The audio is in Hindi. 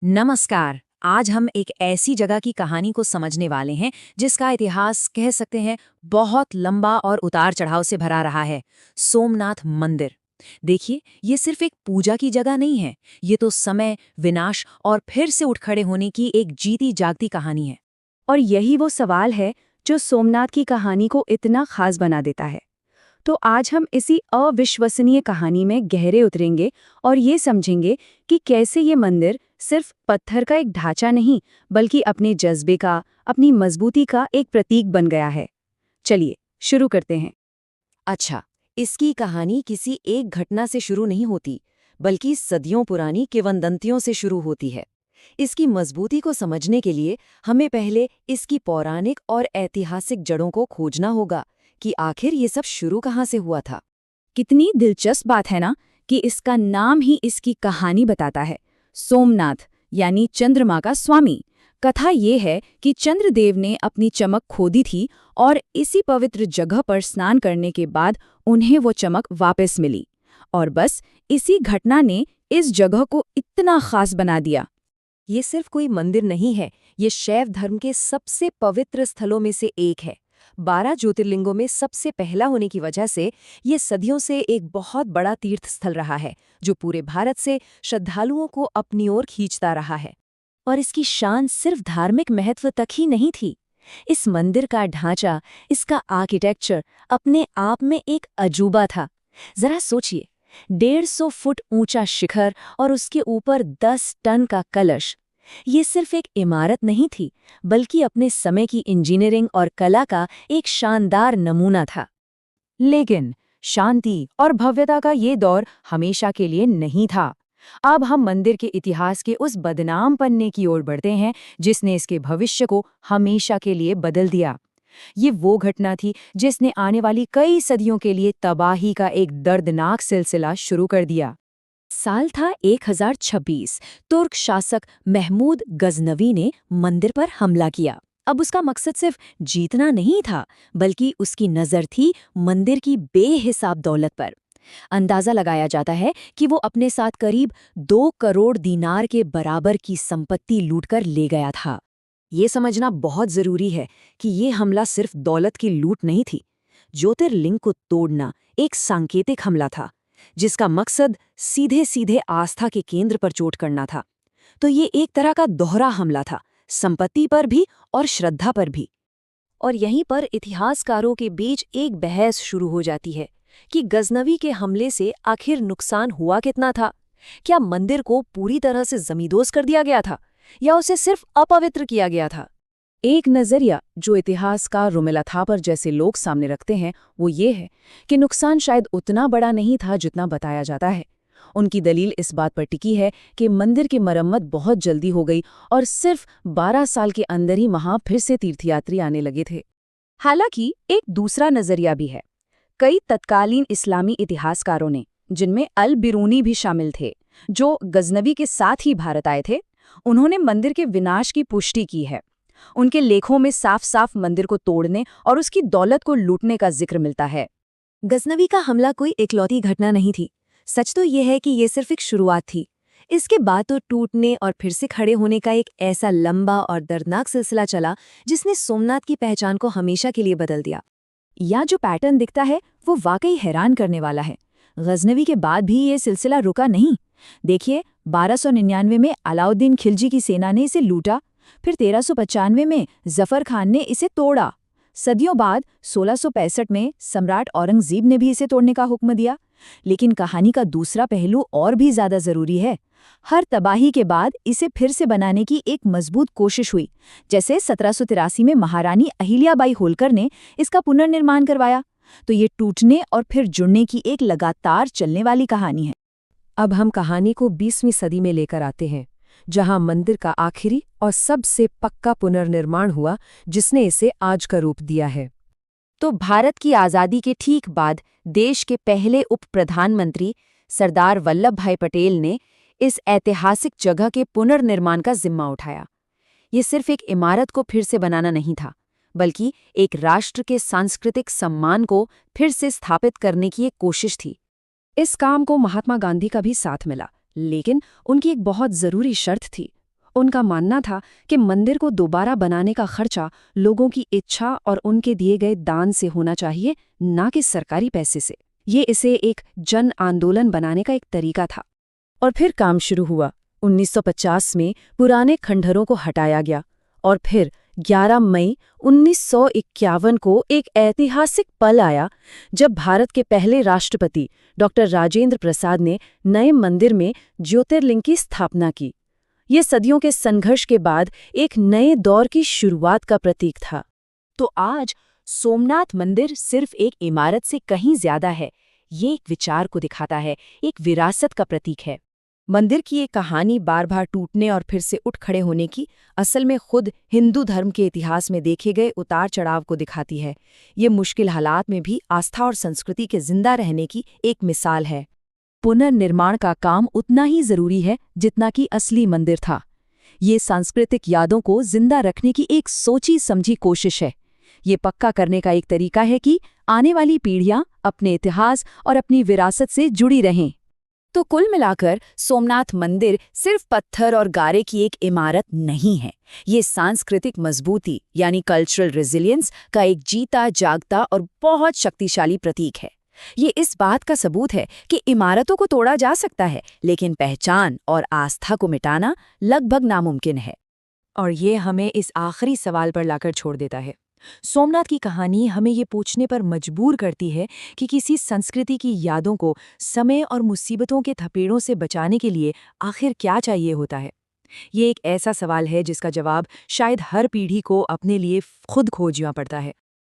नमस्कार। आज हम एक ऐसी जगह की कहानी को समझने वाले हैं जिसका इतिहास कह सकते हैं बहुत लंबा और उतार चढ़ाव से भरा रहा है। सोमनाथ मंदिर। देखिए, ये सिर्फ एक पूजा की जगह नहीं है, ये तो समय, विनाश और फिर से उठ खड़े होने की एक जीती जागती कहानी है। और यही वो सवाल है जो सोमनाथ की कहानी को इतना खास बना देता है। तो आज हम इसी अविश्वसनीय कहानी में गहरे उतरेंगे और ये समझेंगे कि कैसे ये मंदिर सिर्फ पत्थर का एक ढांचा नहीं, बल्कि अपने जज्बे का, अपनी मजबूती का एक प्रतीक बन गया है। चलिए शुरू करते हैं। अच्छा, इसकी कहानी किसी एक घटना से शुरू नहीं होती, बल्कि सदियों पुरानी किंवदंतियों से शुरू होती है। इसकी मजबूती को समझने के लिए हमें पहले इसकी पौराणिक और ऐतिहासिक जड़ों को खोजना होगा कि आखिर ये सब शुरू कहाँ से हुआ था। कितनी दिलचस्प बात है ना कि इसका नाम ही इसकी कहानी बताता है। सोमनाथ यानी चंद्रमा का स्वामी। कथा ये है कि चंद्रदेव ने अपनी चमक खो दी थी और इसी पवित्र जगह पर स्नान करने के बाद उन्हें वो चमक वापस मिली। और बस इसी घटना ने इस जगह को इतना खास बना दिया। ये सिर्फ कोई मंदिर नहीं है, ये शैव धर्म के सबसे पवित्र स्थलों में से एक है। 12 ज्योतिर्लिंगों में सबसे पहला होने की वजह से ये सदियों से एक बहुत बड़ा तीर्थ स्थल रहा है, जो पूरे भारत से श्रद्धालुओं को अपनी ओर खींचता रहा है। और इसकी शान सिर्फ धार्मिक महत्व तक ही नहीं थी। इस मंदिर का ढांचा, इसका आर्किटेक्चर अपने आप में एक अजूबा था। जरा सोचिए, 150 फुट ऊंचा शिखर और उसके ऊपर 10 टन का कलश। ये सिर्फ एक इमारत नहीं थी, बल्कि अपने समय की इंजीनियरिंग और कला का एक शानदार नमूना था। लेकिन शांति और भव्यता का ये दौर हमेशा के लिए नहीं था। अब हम मंदिर के इतिहास के उस बदनाम पन्ने की ओर बढ़ते हैं जिसने इसके भविष्य को हमेशा के लिए बदल दिया। ये वो घटना थी जिसने आने वाली कई सदियों के लिए तबाही का एक दर्दनाक सिलसिला शुरू कर दिया। साल था 1026। तुर्क शासक महमूद गजनवी ने मंदिर पर हमला किया। अब उसका मकसद सिर्फ जीतना नहीं था, बल्कि उसकी नज़र थी मंदिर की बेहिसाब दौलत पर। अंदाजा लगाया जाता है कि वो अपने साथ करीब 2 करोड़ दीनार के बराबर की संपत्ति लूटकर ले गया था। ये समझना बहुत जरूरी है कि ये हमला सिर्फ दौलत की लूट नहीं थी। ज्योतिर्लिंग को तोड़ना एक सांकेतिक हमला था, जिसका मकसद सीधे सीधे आस्था के केंद्र पर चोट करना था। तो ये एक तरह का दोहरा हमला था, संपत्ति पर भी और श्रद्धा पर भी। और यहीं पर इतिहासकारों के बीच एक बहस शुरू हो जाती है कि गजनवी के हमले से आखिर नुकसान हुआ कितना था। क्या मंदिर को पूरी तरह से जमींदोज कर दिया गया था, या उसे सिर्फ अपवित्र किया गया था? एक नजरिया जो इतिहासकार रुमिला थापर जैसे लोग सामने रखते हैं वो ये है कि नुकसान शायद उतना बड़ा नहीं था जितना बताया जाता है। उनकी दलील इस बात पर टिकी है कि मंदिर की मरम्मत बहुत जल्दी हो गई और सिर्फ 12 साल के अंदर ही वहां फिर से तीर्थयात्री आने लगे थे। हालांकि एक दूसरा नजरिया भी है। कई तत्कालीन इस्लामी इतिहासकारों ने, जिनमें अल बिरूनी भी शामिल थे, जो गजनवी के साथ ही भारत आए थे, उन्होंने मंदिर के विनाश की पुष्टि की है। उनके लेखों में साफ साफ मंदिर को तोड़ने और उसकी दौलत को लूटने का जिक्र मिलता है। गजनवी का हमला कोई इकलौती घटना नहीं थी। सच तो यह है कि ये सिर्फ एक शुरुआत थी। इसके बाद तो टूटने और फिर से खड़े होने का एक ऐसा लंबा और दर्दनाक सिलसिला चला जिसने सोमनाथ की पहचान को हमेशा के लिए बदल दिया। यह जो पैटर्न दिखता है वो वाकई हैरान करने वाला है। गजनवी के बाद भी ये सिलसिला रुका नहीं। देखिए, 1299 में अलाउद्दीन खिलजी की सेना ने इसे लूटा, फिर 1395 में जफर खान ने इसे तोड़ा। सदियों बाद 1665 में सम्राट औरंगजेब ने भी इसे तोड़ने का हुक्म दिया। लेकिन कहानी का दूसरा पहलू और भी ज्यादा जरूरी है। हर तबाही के बाद इसे फिर से बनाने की एक मजबूत कोशिश हुई। जैसे 1783 में महारानी अहिल्याबाई होलकर ने इसका पुनर्निर्माण करवाया। तो ये टूटने और फिर जुड़ने की एक लगातार चलने वाली कहानी है। अब हम कहानी को 20वीं सदी में लेकर आते हैं, जहां मंदिर का आखिरी और सबसे पक्का पुनर्निर्माण हुआ, जिसने इसे आज का रूप दिया है। तो भारत की आज़ादी के ठीक बाद देश के पहले उप प्रधानमंत्री सरदार वल्लभ भाई पटेल ने इस ऐतिहासिक जगह के पुनर्निर्माण का जिम्मा उठाया। ये सिर्फ एक इमारत को फिर से बनाना नहीं था, बल्कि एक राष्ट्र के सांस्कृतिक सम्मान को फिर से स्थापित करने की एक कोशिश थी। इस काम को महात्मा गांधी का भी साथ मिला, लेकिन उनकी एक बहुत जरूरी शर्त थी। उनका मानना था कि मंदिर को दोबारा बनाने का खर्चा लोगों की इच्छा और उनके दिए गए दान से होना चाहिए, ना कि सरकारी पैसे से। ये इसे एक जन आंदोलन बनाने का एक तरीका था। और फिर काम शुरू हुआ। 1950 में पुराने खंडहरों को हटाया गया और फिर 11 मई 1951 को एक ऐतिहासिक पल आया जब भारत के पहले राष्ट्रपति डॉक्टर राजेंद्र प्रसाद ने नए मंदिर में ज्योतिर्लिंग की स्थापना की। ये सदियों के संघर्ष के बाद एक नए दौर की शुरुआत का प्रतीक था। तो आज सोमनाथ मंदिर सिर्फ एक इमारत से कहीं ज्यादा है। ये एक विचार को दिखाता है, एक विरासत का प्रतीक है। मंदिर की ये कहानी बार बार टूटने और फिर से उठ खड़े होने की असल में खुद हिंदू धर्म के इतिहास में देखे गए उतार चढ़ाव को दिखाती है। ये मुश्किल हालात में भी आस्था और संस्कृति के जिंदा रहने की एक मिसाल है। पुनर्निर्माण का काम उतना ही जरूरी है जितना कि असली मंदिर था। ये सांस्कृतिक यादों को जिंदा रखने की एक सोची समझी कोशिश है। ये पक्का करने का एक तरीका है कि आने वाली पीढ़ियां अपने इतिहास और अपनी विरासत से जुड़ी रहें। तो कुल मिलाकर सोमनाथ मंदिर सिर्फ पत्थर और गारे की एक इमारत नहीं है। ये सांस्कृतिक मजबूती यानी कल्चरल रेजिलियंस का एक जीता जागता और बहुत शक्तिशाली प्रतीक है। ये इस बात का सबूत है कि इमारतों को तोड़ा जा सकता है, लेकिन पहचान और आस्था को मिटाना लगभग नामुमकिन है। और ये हमें इस आखिरी सवाल पर लाकर छोड़ देता है। सोमनाथ की कहानी हमें ये पूछने पर मजबूर करती है कि किसी संस्कृति की यादों को समय और मुसीबतों के थपेड़ों से बचाने के लिए आखिर क्या चाहिए होता है। ये एक ऐसा सवाल है जिसका जवाब शायद हर पीढ़ी को अपने लिए खुद खोजना पड़ता है।